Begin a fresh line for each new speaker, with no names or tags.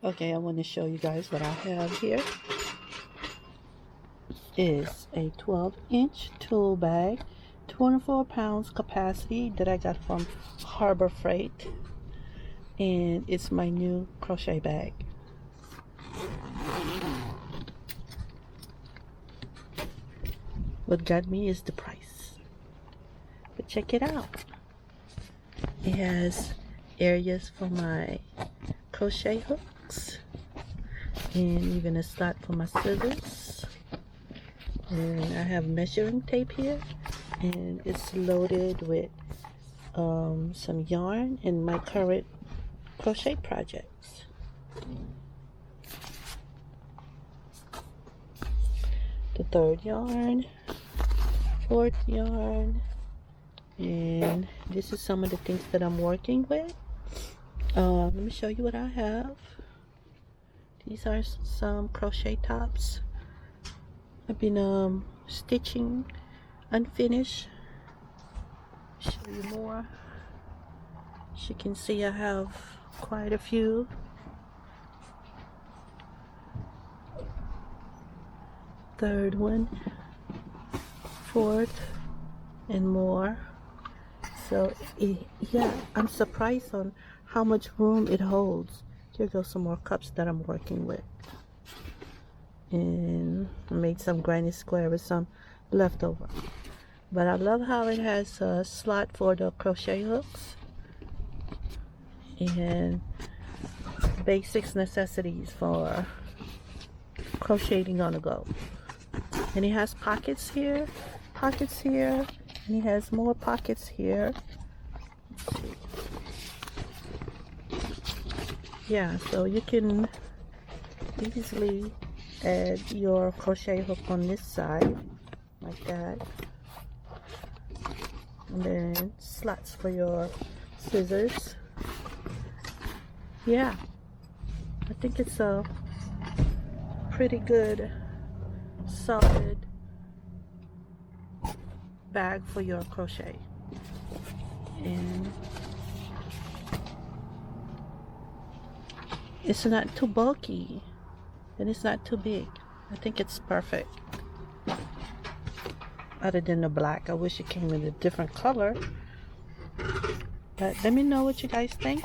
Okay, I want to show you guys what I have here. Is a 12-inch tool bag, 24 pounds capacity that I got from Harbor Freight, and it's my new crochet bag. What got me is the price, but check it out. It has areas for my crochet hooks and even a slot for my scissors, and I have measuring tape here, and it's loaded with some yarn and my current crochet projects. The third yarn, fourth yarn, and this is some of the things that I'm working with. Let me show you what I have. These are some crochet tops I've been stitching unfinished. Show you more. As you can see, I have quite a few. Third one, fourth, and more. So yeah, I'm surprised on how much room it holds. Here goes some more cups that I'm working with, and I made some granny square with some leftover. But I love how it has a slot for the crochet hooks and basics necessities for crocheting on the go. And it has pockets here, and it has more pockets here. Yeah, so you can easily add your crochet hook on this side like that, and then slots for your scissors. Yeah, I think it's a pretty good solid bag for your crochet, and it's not too bulky and it's not too big. I think it's perfect. Other than the black, I wish it came in a different color, but let me know what you guys think.